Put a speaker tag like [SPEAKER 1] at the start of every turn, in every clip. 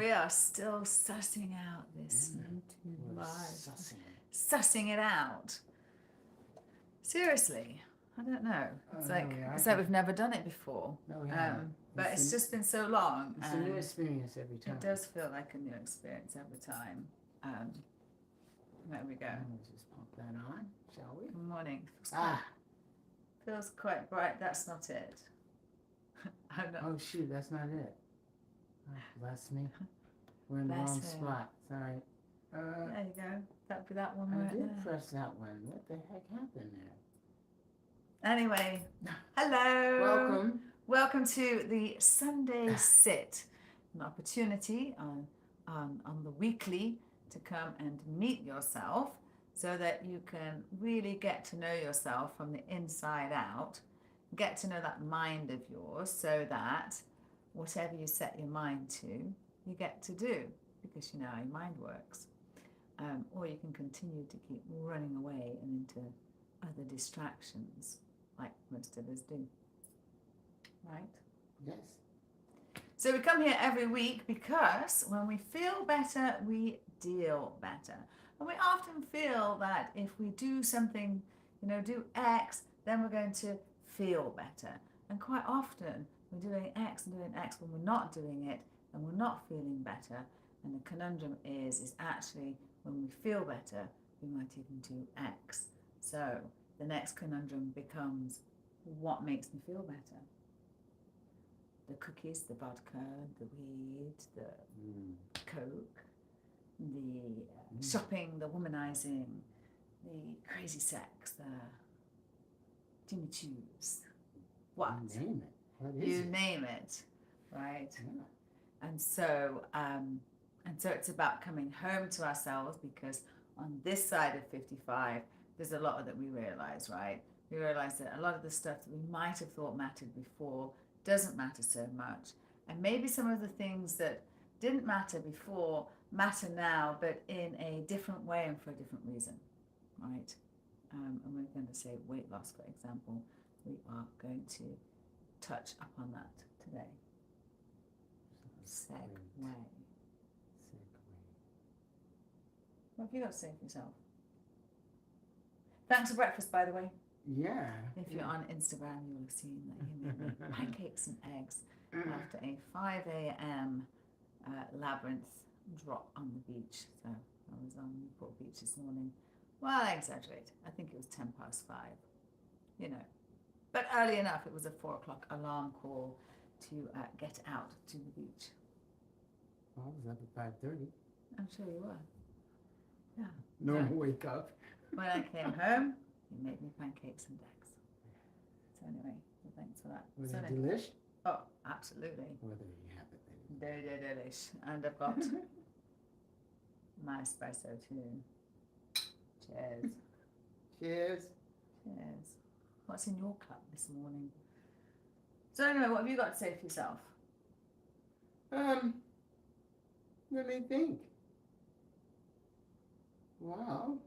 [SPEAKER 1] we are still sussing out this YouTube live. Sussing it out. Seriously, I don't know. It's like we've never done it before.
[SPEAKER 2] No, we haven't.
[SPEAKER 1] But it's just been so long.
[SPEAKER 2] It's a new experience every time.
[SPEAKER 1] It does feel like a new experience every time. There we go.
[SPEAKER 2] We'll just pop that on, shall we?
[SPEAKER 1] Good morning. Feels quite bright. That's not it.
[SPEAKER 2] Oh shoot, that's not it. Oh, bless me. We're in the wrong spot. Sorry.
[SPEAKER 1] There you go. That'd be that one
[SPEAKER 2] I
[SPEAKER 1] right
[SPEAKER 2] did
[SPEAKER 1] there.
[SPEAKER 2] press that one. What the heck happened there?
[SPEAKER 1] Anyway, hello.
[SPEAKER 2] Welcome.
[SPEAKER 1] Welcome to the Sunday Sit, an opportunity on the weekly to come and meet yourself so that you can really get to know yourself from the inside out, get to know that mind of yours so that whatever you set your mind to, you get to do because you know how your mind works. Or you can continue to keep running away and into other distractions like most of us do. Right?
[SPEAKER 2] Yes.
[SPEAKER 1] So we come here every week because when we feel better, we deal better. And we often feel that if we do something, do X, then we're going to feel better. And quite often we're doing X and doing X when we're not doing it and we're not feeling better. And the conundrum is actually when we feel better, we might even do X. So the next conundrum becomes, what makes me feel better? The cookies, the vodka, the weed, the coke, the shopping, the womanizing, the crazy sex, the Jimmy Choos. What?
[SPEAKER 2] You name it. What is
[SPEAKER 1] you
[SPEAKER 2] it?
[SPEAKER 1] name it, right?
[SPEAKER 2] Yeah.
[SPEAKER 1] And so it's about coming home to ourselves because on this side of 55, there's a lot that we realize, right? We realize that a lot of the stuff that we might have thought mattered before doesn't matter so much. And maybe some of the things that didn't matter before matter now, but in a different way and for a different reason, right? And we're going to say weight loss, for example. We are going to touch upon that today. Segue. What have you got to say for yourself? Thanks for breakfast, by the way.
[SPEAKER 2] Yeah.
[SPEAKER 1] If you're on Instagram, you'll have seen that you made me pancakes and eggs after a 5 a.m. Labyrinth drop on the beach. So I was on Newport Beach this morning. Well, I exaggerate. I think it was 5:10. But early enough, it was a 4 o'clock alarm call to get out to the beach.
[SPEAKER 2] Well, I was up at 5:30.
[SPEAKER 1] I'm sure you were. Yeah.
[SPEAKER 2] Normal wake up.
[SPEAKER 1] When I came home, you made me pancakes and eggs. So anyway, thanks for that.
[SPEAKER 2] Was
[SPEAKER 1] So
[SPEAKER 2] it
[SPEAKER 1] anyway.
[SPEAKER 2] delish?
[SPEAKER 1] Oh, absolutely.
[SPEAKER 2] Well, there you have it.
[SPEAKER 1] Very delish. And I've got my espresso too. Cheers.
[SPEAKER 2] Cheers.
[SPEAKER 1] Cheers. What's in your cup this morning? So anyway, what have you got to say for yourself?
[SPEAKER 2] Let me think. Well,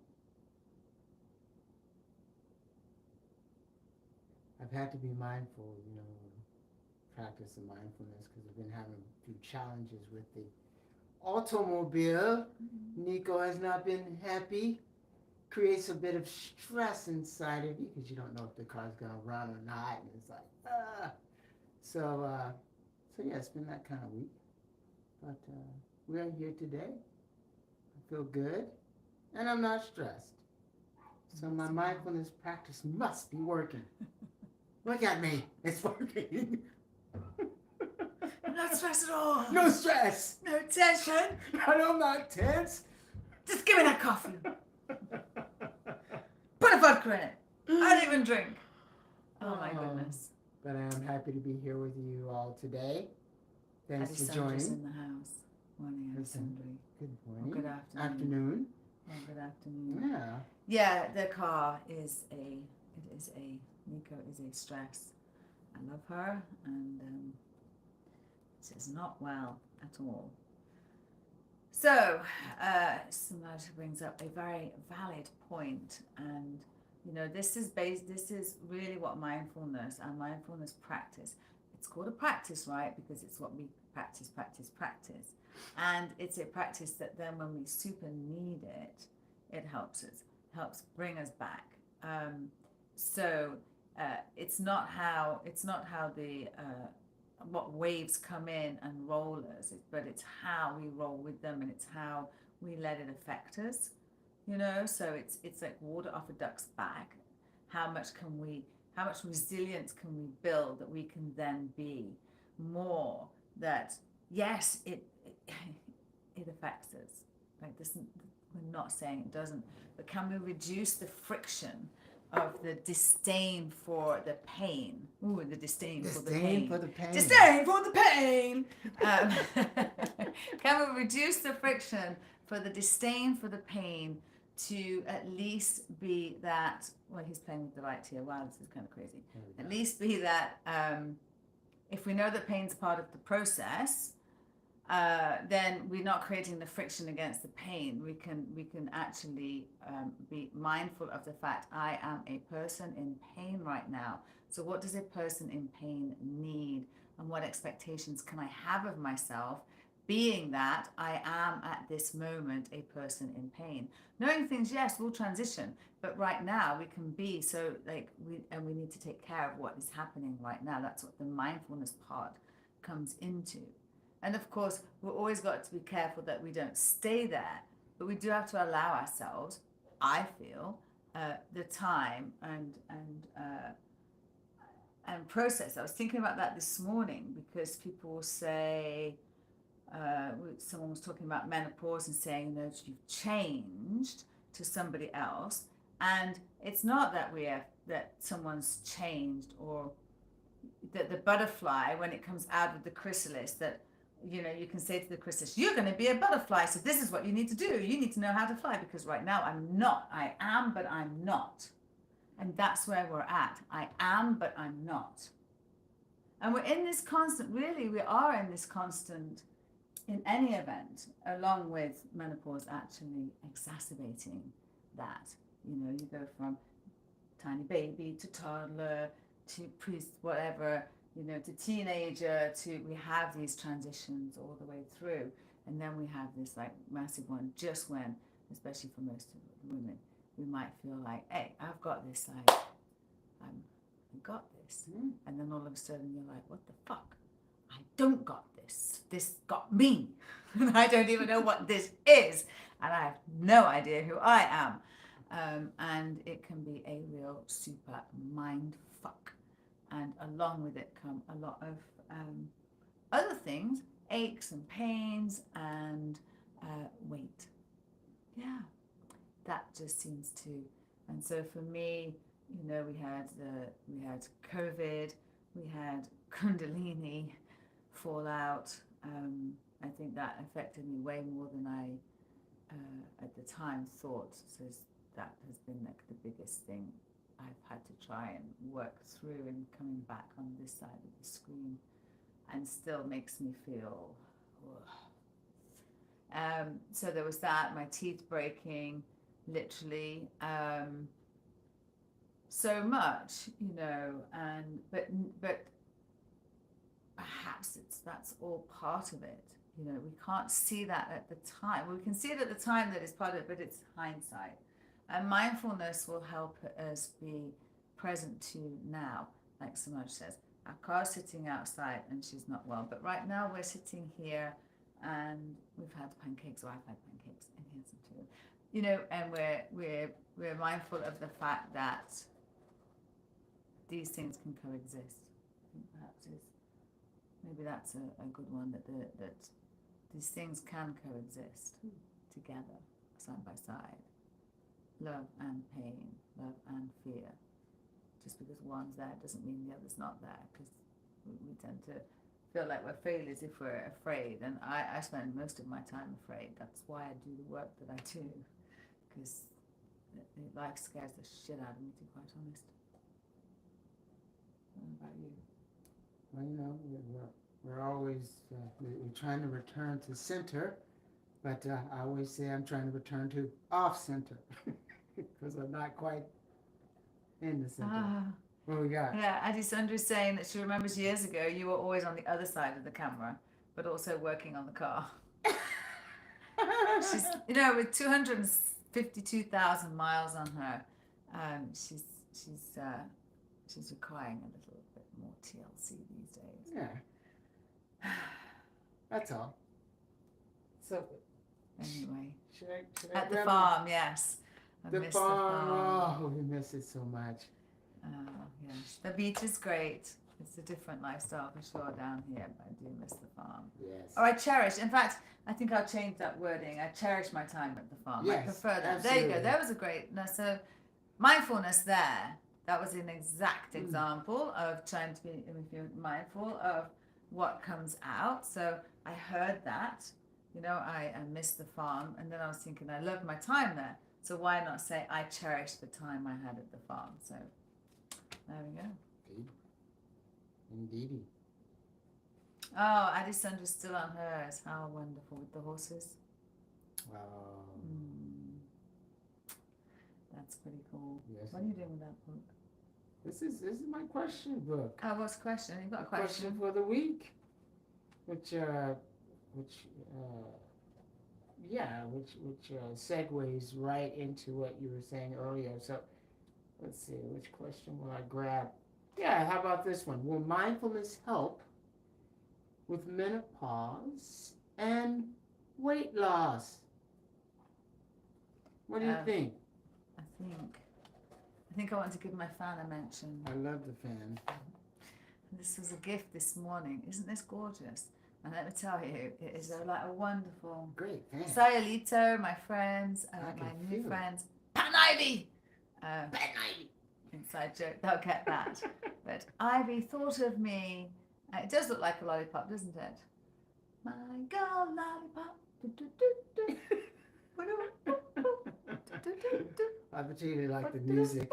[SPEAKER 2] I've had to be mindful, practice of mindfulness because I've been having a few challenges with the automobile. Nico has not been happy. Creates a bit of stress inside of you because you don't know if the car's gonna run or not, and it's like, So yeah, it's been that kind of week. But we're here today. I feel good, and I'm not stressed. So my mindfulness practice must be working. Look at me, it's working.
[SPEAKER 1] Not stressed at all.
[SPEAKER 2] No stress.
[SPEAKER 1] No tension.
[SPEAKER 2] I'm not tense.
[SPEAKER 1] Just give me that coffee. Put a vodka in it. I don't even drink. Oh my goodness.
[SPEAKER 2] But I am happy to be here with you all today. Thanks
[SPEAKER 1] Eddie
[SPEAKER 2] for
[SPEAKER 1] Sandra's
[SPEAKER 2] joining.
[SPEAKER 1] in the house. Morning, Eddie Sandri.
[SPEAKER 2] Good morning.
[SPEAKER 1] Or good afternoon.
[SPEAKER 2] Afternoon.
[SPEAKER 1] Oh, good afternoon.
[SPEAKER 2] Yeah.
[SPEAKER 1] Yeah, the car is Nico is a stress. I love her, and she's not well at all. So, Samantha brings up a very valid point, and this is really what mindfulness and mindfulness practice. It's called a practice, right? Because it's what we practice. And it's a practice that then when we super need it, it helps bring us back. So it's not how the what waves come in and roll us, but it's how we roll with them, and it's how we let it affect us. So it's like water off a duck's back. How much resilience can we build that we can then be more that yes it affects us, like this. We're not saying it doesn't, but can we reduce the friction of the disdain for the pain? Ooh, the disdain for the pain. Disdain for the pain. Can we reduce the friction for the disdain for the pain to at least be that? Well, he's playing with the light here. Wow, this is kind of crazy. At least be that. If we know that pain's part of the process, then we're not creating the friction against the pain. We can actually be mindful of the fact I am a person in pain right now. So what does a person in pain need, and what expectations can I have of myself, being that I am at this moment a person in pain? Knowing things, yes, will transition, but right now we can be so like we need to take care of what is happening right now. That's what the mindfulness part comes into. And of course, we've always got to be careful that we don't stay there, but we do have to allow ourselves, I feel, the time and process. I was thinking about that this morning because people will say, someone was talking about menopause and saying that you've changed to somebody else, and it's not that someone's changed, or that the butterfly, when it comes out of the chrysalis, that you can say to the chrysalis, you're going to be a butterfly, so this is what you need to do. You need to know how to fly, because right now I'm not. I am, but I'm not. And that's where we're at. I am, but I'm not. And we're in this constant, really, we are in this constant, in any event, along with menopause actually exacerbating that. You go from tiny baby to toddler to priest, whatever, to teenager, to we have these transitions all the way through. And then we have this like massive one just when, especially for most women, we might feel like, hey, I've got this, like, I've got this. And then all of a sudden you're like, what the fuck? I don't got this. This got me. And I don't even know what this is. And I have no idea who I am. And it can be a real super mind fuck. And along with it come a lot of other things, aches and pains and weight. Yeah, that just seems to. And so for me, we had COVID, we had Kundalini fallout. I think that affected me way more than I at the time thought. So that has been like the biggest thing I've had to try and work through, and coming back on this side of the screen, and still makes me feel. So there was that, my teeth breaking, literally, so much, and but perhaps that's all part of it. We can't see that at the time. We can see it at the time that it's part of it, but it's hindsight. And mindfulness will help us be present to now, like Samaj says. Our car's sitting outside and she's not well, but right now we're sitting here and we've had pancakes, or I've had pancakes, and here's some too. And we're mindful of the fact that these things can coexist. I think perhaps maybe that's a good one, that these things can coexist together, side by side. Love and pain, love and fear. Just because one's there doesn't mean the other's not there, because we tend to feel like we're failures if we're afraid. And I spend most of my time afraid. That's why I do the work that I do, because life scares the shit out of me, to be quite honest. What about you?
[SPEAKER 2] Well, we're always we're trying to return to center, but I always say I'm trying to return to off center because I'm not quite in the center. What we got?
[SPEAKER 1] Yeah, Adi Sundra's saying that she remembers years ago you were always on the other side of the camera, but also working on the car. She's, you know, with 252,000 miles on her, she's requiring a little bit more TLC these days.
[SPEAKER 2] Yeah. That's all. So
[SPEAKER 1] Anyway,
[SPEAKER 2] should I
[SPEAKER 1] at the
[SPEAKER 2] grab
[SPEAKER 1] farm, yes. I
[SPEAKER 2] the
[SPEAKER 1] miss
[SPEAKER 2] farm?
[SPEAKER 1] the farm.
[SPEAKER 2] Oh, we miss it so much.
[SPEAKER 1] Yes. The beach is great. It's a different lifestyle for sure down here, but I do miss the farm.
[SPEAKER 2] Yes.
[SPEAKER 1] Or I cherish. In fact, I think I'll change that wording. I cherish my time at the farm.
[SPEAKER 2] Yes,
[SPEAKER 1] I prefer that.
[SPEAKER 2] absolutely.
[SPEAKER 1] There you go. There was a great. No, so mindfulness there. That was an exact example of trying to be, if you're mindful of what comes out. So I heard that. You know, I miss the farm, and then I was thinking I loved my time there. So why not say I cherish the time I had at the farm? So there we go.
[SPEAKER 2] Indeedy.
[SPEAKER 1] Oh, Addie Sandra's still on hers. How wonderful with the horses. That's pretty cool.
[SPEAKER 2] Yes.
[SPEAKER 1] What are you doing with that book?
[SPEAKER 2] This is my question book.
[SPEAKER 1] Oh, what's the question? You've got a question.
[SPEAKER 2] For the week, which segues right into what you were saying earlier. So let's see, which question will I grab? Yeah, how about this one? Will mindfulness help with menopause and weight loss? What do you think?
[SPEAKER 1] I think I want to give my fan a mention.
[SPEAKER 2] I love the fan.
[SPEAKER 1] This was a gift this morning. Isn't this gorgeous? And let me tell you, it is like a wonderful.
[SPEAKER 2] Great fan.
[SPEAKER 1] Sayalito, my friends, my new friends, Pan Ivy.
[SPEAKER 2] Pan Ivy.
[SPEAKER 1] Inside joke, they'll get that. But Ivy thought of me. It does look like a lollipop, doesn't it? My girl lollipop.
[SPEAKER 2] I particularly like the music.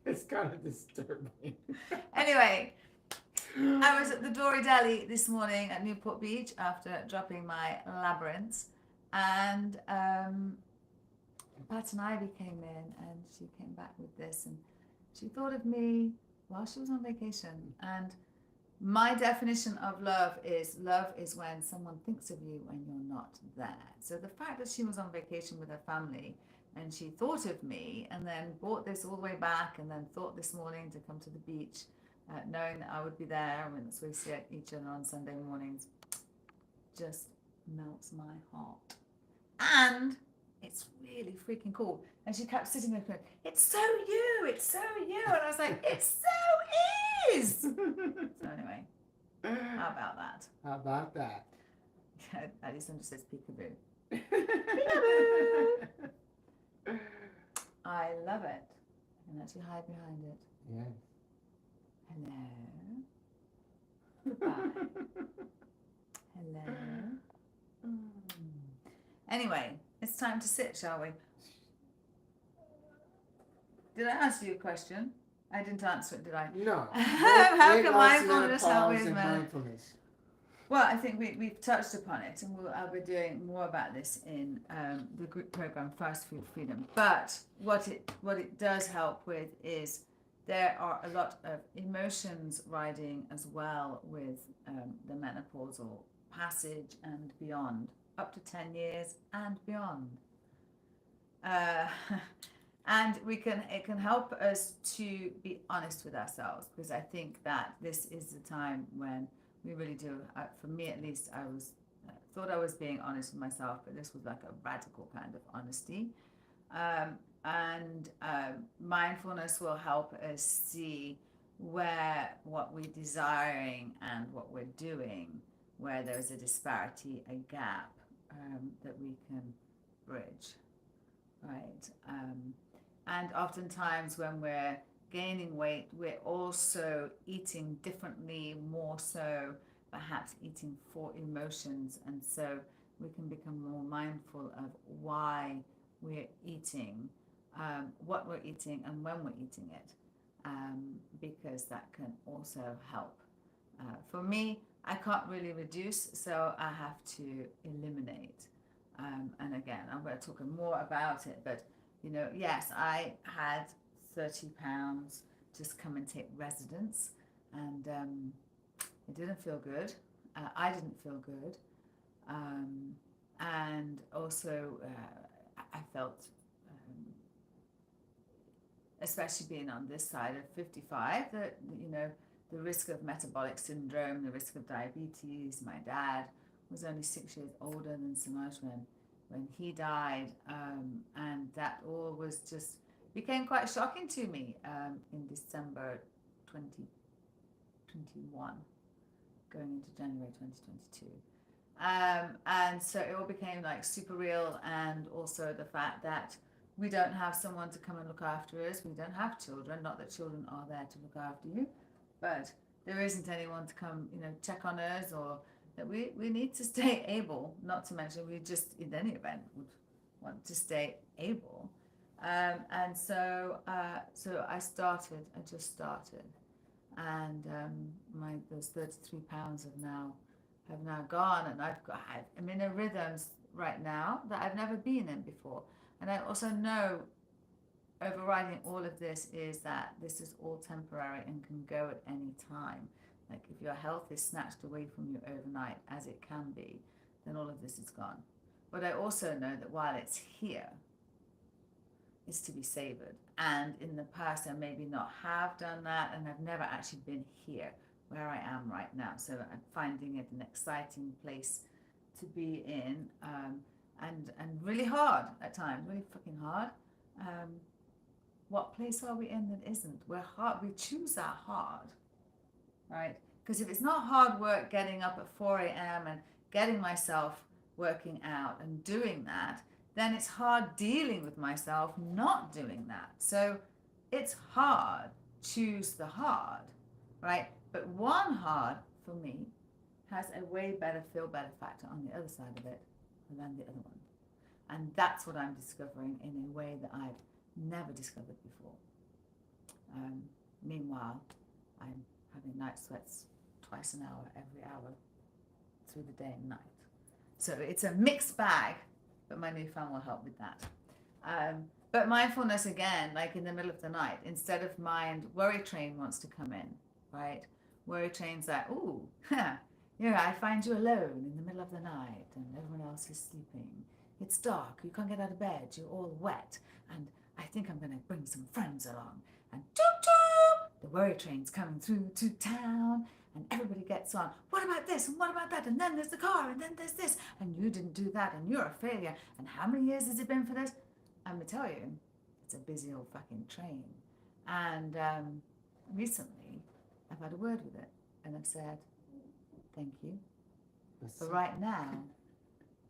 [SPEAKER 2] It's kind of disturbing.
[SPEAKER 1] Anyway, I was at the Dory Deli this morning at Newport Beach after dropping my labyrinths, and Pat and Ivy came in, and she came back with this, and she thought of me while she was on vacation. And my definition of love is when someone thinks of you when you're not there. So the fact that she was on vacation with her family and she thought of me and then brought this all the way back and then thought this morning to come to the beach, knowing that I would be there, and that's where we see each other on Sunday mornings, just melts my heart. And it's really freaking cool. And she kept sitting there going, it's so you, it's so you. And I was like, it so is. So anyway, how about that?
[SPEAKER 2] How about that?
[SPEAKER 1] Addison just says peekaboo. Peekaboo. I love it. I can actually hide behind it.
[SPEAKER 2] Yeah.
[SPEAKER 1] Hello. Goodbye. Hello. Anyway, it's time to sit, shall we? Did I ask you a question? I didn't answer it, did I?
[SPEAKER 2] No.
[SPEAKER 1] How can mindfulness help with
[SPEAKER 2] mindfulness?
[SPEAKER 1] Well, I think we've touched upon it, and I'll be doing more about this in the group program Fast Food Freedom. But what it does help with is there are a lot of emotions riding as well with the menopausal passage and beyond, up to 10 years and beyond. And it can help us to be honest with ourselves, because I think that this is the time when we really do. For me, at least, I thought I was being honest with myself, but this was like a radical kind of honesty. And mindfulness will help us see what we're desiring and what we're doing, where there's a disparity, a gap that we can bridge, right? And oftentimes when we're gaining weight, we're also eating differently, more so, perhaps eating for emotions. And so we can become more mindful of why we're eating, what we're eating, and when we're eating it, because that can also help. For me, I can't really reduce, so I have to eliminate. And again, I'm going to talk more about it, but yes, I had 30 pounds just come and take residence, and it didn't feel good. I didn't feel good. And also, I felt, especially being on this side of 55, that, you know, the risk of metabolic syndrome, the risk of diabetes. My dad was only 6 years older than Samaj when he died, and that all was just became quite shocking to me in December 2021, going into January 2022. And so it all became like super real, and also the fact that we don't have someone to come and look after us. We don't have children, not that children are there to look after you, but there isn't anyone to come, you know, check on us, or that we need to stay able, not to mention we just, in any event, would want to stay able. And so I just started. And those 33 pounds have now gone, and I'm in a rhythm right now that I've never been in before. And I also know, overriding all of this, is that this is all temporary and can go at any time. Like, if your health is snatched away from you overnight, as it can be, then all of this is gone. But I also know that while it's here, it's to be savored. And in the past, I maybe not have done that, and I've never actually been here where I am right now. So I'm finding it an exciting place to be in, and really hard at times, really fucking hard. What place are we in that isn't? We're hard. We choose our hard, right? Because if it's not hard work getting up at 4 a.m. and getting myself working out and doing that, then it's hard dealing with myself not doing that. So it's hard. Choose the hard, right? But one hard, for me, has a way better feel better factor on the other side of it than the other one. And that's what I'm discovering in a way that I've never discovered before. Meanwhile, I'm having night sweats twice an hour, every hour, through the day and night. So it's a mixed bag, but my new fan will help with that. But mindfulness, again, like in the middle of the night, instead of mind, worry train wants to come in, right? Worry train's like, ooh, I find you alone in the middle of the night and everyone else is sleeping. It's dark, you can't get out of bed, you're all wet, and I think I'm going to bring some friends along. And choo-choo, the worry train's coming through to town, and everybody gets on. What about this, and what about that, and then there's the car, and then there's this, and you didn't do that, and you're a failure. And how many years has it been for this? I'm going to tell you, it's a busy old fucking train. And recently, I've had a word with it, and I've said, thank you. But right now,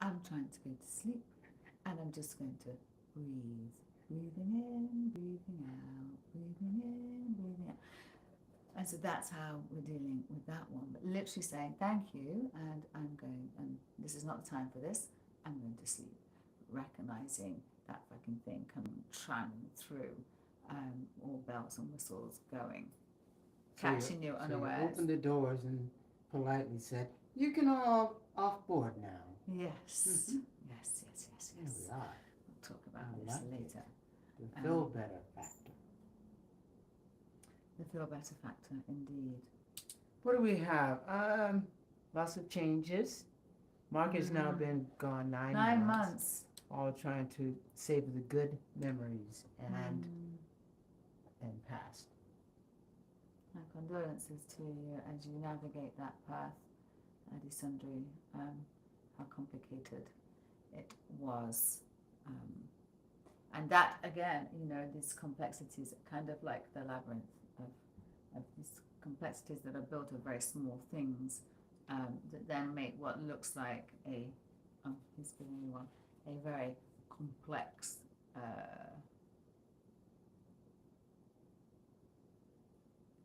[SPEAKER 1] I'm trying to go to sleep, and I'm just going to breathe. Breathing in, breathing out, breathing in, breathing out. And so that's how we're dealing with that one. But literally saying thank you, and I'm going, and this is not the time for this, I'm going to sleep. Recognizing that fucking thing coming, tramming through, all bells and whistles going. Catching you unawares.
[SPEAKER 2] So you opened the doors and politely said, you can all off board now.
[SPEAKER 1] Yes.
[SPEAKER 2] Mm-hmm.
[SPEAKER 1] Yes.
[SPEAKER 2] Here we are.
[SPEAKER 1] We'll talk about this later.
[SPEAKER 2] The feel better factor.
[SPEAKER 1] The feel better factor, indeed.
[SPEAKER 2] What do we have? Lots of changes. Mark has now been gone 9 months. All trying to savor the good memories and past.
[SPEAKER 1] My condolences to you as you navigate that path, Adi Sundri. How complicated it was. And that, again, these complexities, kind of like the labyrinth of these complexities that are built of very small things, that then make what looks like he's giving me one, a very complex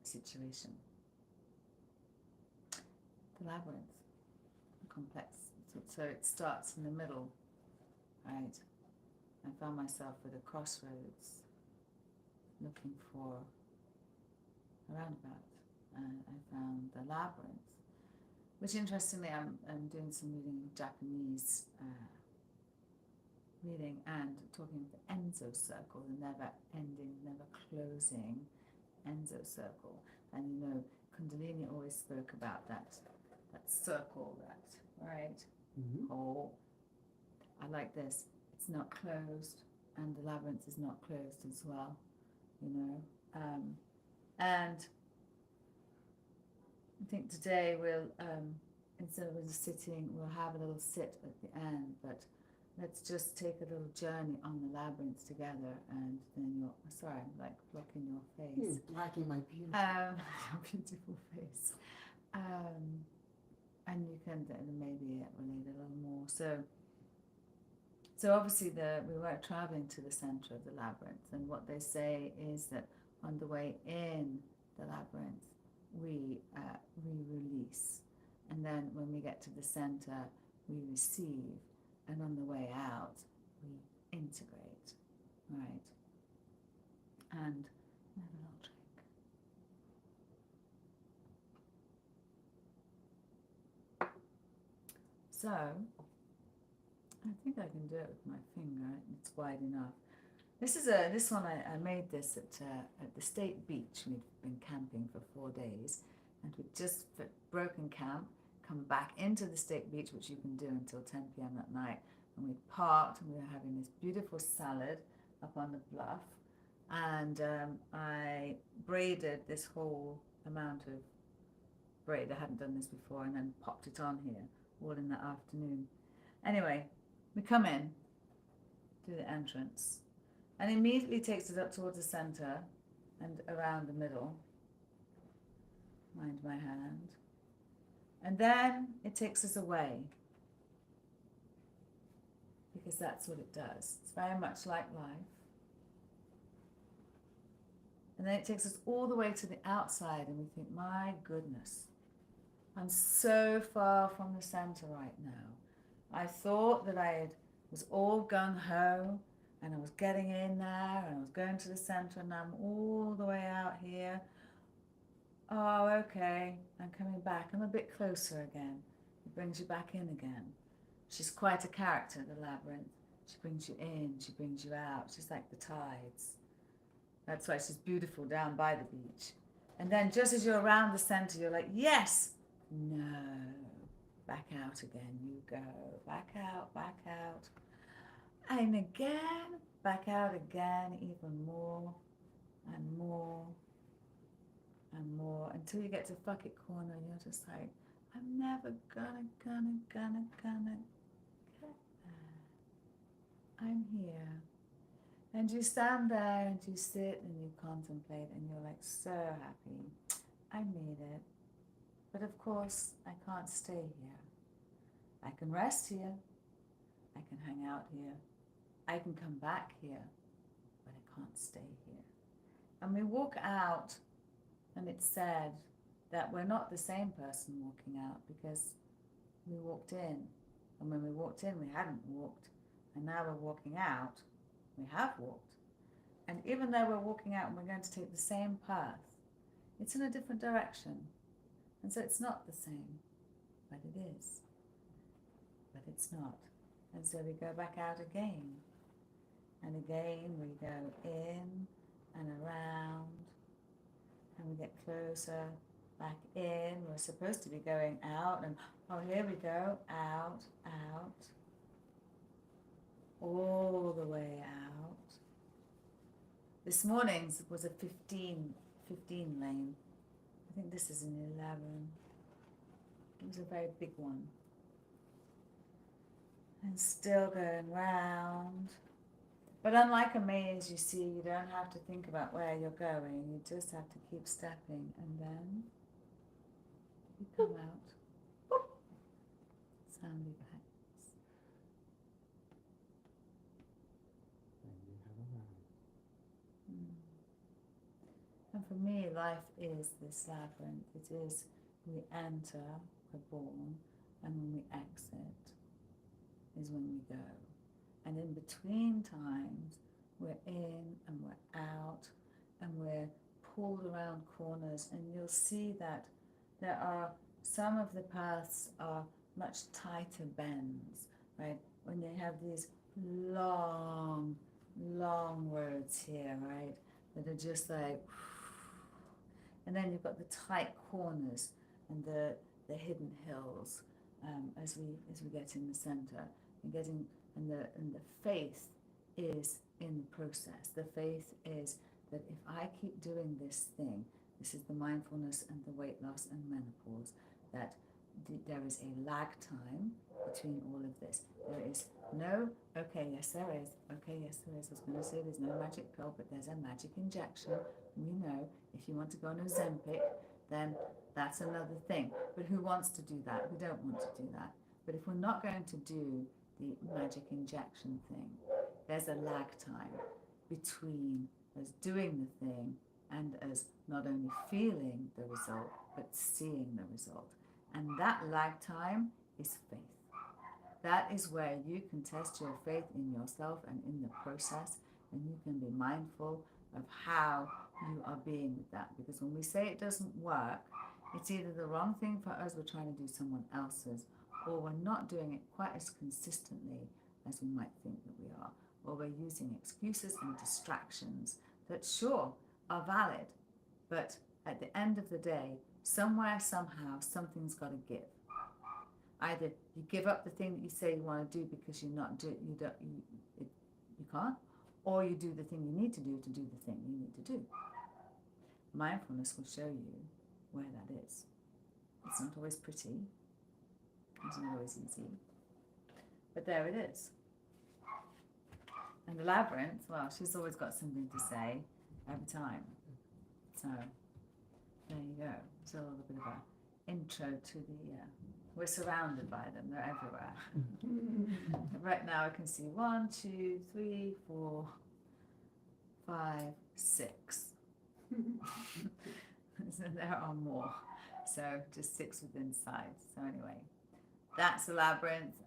[SPEAKER 1] situation. The labyrinth, complex. So it starts in the middle, right? I found myself at a crossroads looking for a roundabout, and I found the labyrinth, which interestingly I'm doing some reading Japanese reading and talking of the Enso circle, the never ending, never closing Enso circle. And Kundalini always spoke about that circle, right?
[SPEAKER 2] Mm-hmm.
[SPEAKER 1] Or I like this. It's not closed, and the labyrinth is not closed as well. You know, and I think today we'll instead of just sitting, we'll have a little sit at the end, but let's just take a little journey on the labyrinth together, and then you're sorry, I'm like blocking your face.
[SPEAKER 2] Blocking my beautiful,
[SPEAKER 1] your beautiful face. And you can then maybe relate a little more. So obviously we were traveling to the center of the labyrinth, and what they say is that on the way in the labyrinth, we release, and then when we get to the center, we receive, and on the way out, we integrate, right? And I have a little trick. So I think I can do it with my finger. It's wide enough. This one I made this at the state beach. We'd been camping for 4 days, and we'd just broken camp, come back into the state beach, which you can do until 10 p.m. at night, and we parked, and we were having this beautiful salad up on the bluff, and I braided this whole amount of braid. I hadn't done this before, and then popped it on here all in the afternoon. Anyway, we come in through the entrance, and immediately takes us up towards the center and around the middle. Mind my hand. And then it takes us away, because that's what it does. It's very much like life. And then it takes us all the way to the outside, and we think, my goodness, I'm so far from the center right now. I thought that was all gung-ho, and I was getting in there, and I was going to the center, and I'm all the way out here. Oh, okay, I'm coming back. I'm a bit closer again. It brings you back in again. She's quite a character, the labyrinth. She brings you in, she brings you out. She's like the tides. That's why she's beautiful down by the beach. And then just as you're around the center, you're like, yes, no. Back out again you go. Back out, back out. And again, back out again, even more and more and more, until you get to Fuck It Corner, and you're just like, I'm never gonna get there. I'm here. And you stand there and you sit and you contemplate, and you're like so happy. I made it. But of course, I can't stay here. I can rest here. I can hang out here. I can come back here. But I can't stay here. And we walk out, and it's said that we're not the same person walking out, because we walked in. And when we walked in, we hadn't walked. And now we're walking out. We have walked. And even though we're walking out and we're going to take the same path, it's in a different direction. And so it's not the same, but it is. But it's not. And so we go back out again. And again we go in and around, and we get closer, back in. We're supposed to be going out, and oh, here we go, out, out, all the way out. This morning's was a 15 lane. I think this is an 11. It was a very big one. And still going round. But unlike a maze, you see, you don't have to think about where you're going. You just have to keep stepping, and then you come out. Sandy banks.
[SPEAKER 2] and you have arrived.
[SPEAKER 1] And for me, life is this labyrinth. It is, we enter, we're born, and when we exit is when we go. And in between times, we're in and we're out, and we're pulled around corners, and you'll see that there are some of the paths are much tighter bends, right? When they have these long roads here, right? That are just like, and then you've got the tight corners and the hidden hills, as we get in the center and getting and the faith is in the process. The faith is that if I keep doing this thing, this is the mindfulness and the weight loss and menopause, that there is a lag time between all of this. There is no, okay, yes there is, okay, yes there is. I was going to say there's no magic pill, but there's a magic injection. We know if you want to go on Ozempic, then that's another thing. But who wants to do that? We don't want to do that. But if we're not going to do the magic injection thing, there's a lag time between us doing the thing and us not only feeling the result, but seeing the result. And that lag time is faith. That is where you can test your faith in yourself and in the process, and you can be mindful of how you are being with that. Because when we say it doesn't work, it's either the wrong thing for us, we're trying to do someone else's, or we're not doing it quite as consistently as we might think that we are, or we're using excuses and distractions that sure are valid, but at the end of the day, somewhere, somehow, something's got to give. Either you give up the thing that you say you want to do because you can't, or you do the thing you need to do the thing you need to do. Mindfulness will show you where that is. It's not always pretty. It's not always easy. But there it is. And the labyrinth, well, she's always got something to say every time. So there you go. It's a little bit of an intro to the, we're surrounded by them. They're everywhere. Right now I can see 1, 2, 3, 4, 5, 6. So there are more. So just 6 within sight. So anyway, that's the labyrinth.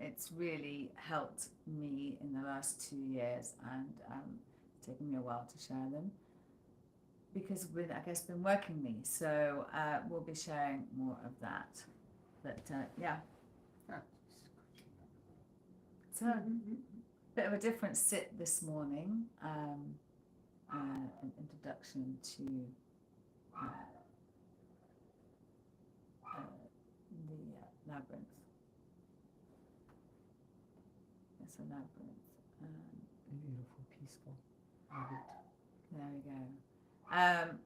[SPEAKER 1] It's really helped me in the last 2 years, and it's taken me a while to share them because with, I guess, been working me. So we'll be sharing more of that. But yeah. So bit of a different sit this morning. An introduction to the labyrinth. It's a labyrinth.
[SPEAKER 2] Beautiful, peaceful.
[SPEAKER 1] There we go. And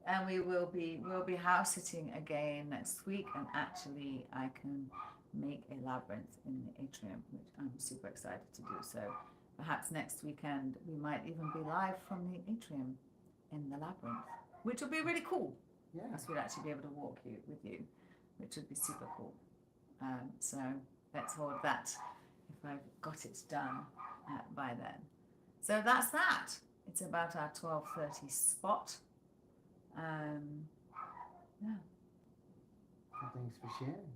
[SPEAKER 1] we'll be house sitting again next week, and actually I can make a labyrinth in the atrium, which I'm super excited to do. So perhaps next weekend we might even be live from the atrium in the labyrinth, which will be really cool.
[SPEAKER 2] Yeah.
[SPEAKER 1] Because we'd actually be able to walk with you, which would be super cool. So let's hold that if I've got it done by then. So that's that. It's about our 12:30 spot. Yeah.
[SPEAKER 2] Well, thanks for sharing.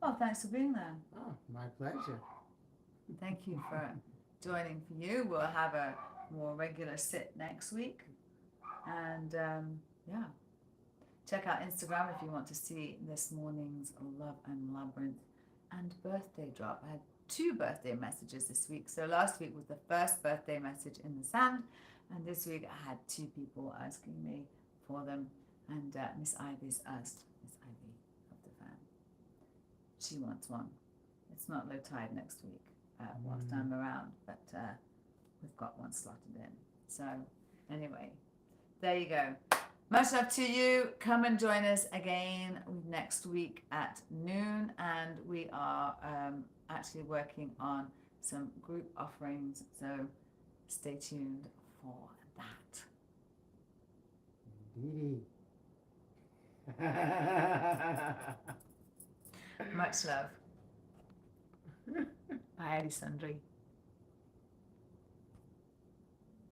[SPEAKER 1] Well, thanks for being there.
[SPEAKER 2] Oh, my pleasure.
[SPEAKER 1] Thank you for joining for you. We'll have a more regular sit next week. And yeah, check out Instagram if you want to see this morning's Love and Labyrinth and birthday drop. I had 2 birthday messages this week. So last week was the first birthday message in the sand, and this week I had 2 people asking me for them, and Miss Ivy's asked, Miss Ivy of the fan. She wants one. It's not low tide next week whilst I'm around, but we've got one slotted in. So anyway, there you go. Much love to you. Come and join us again next week at noon, and we are actually working on some group offerings, so stay tuned for that.
[SPEAKER 2] Indeedy.
[SPEAKER 1] Much love. Bye, Eddie Sundry.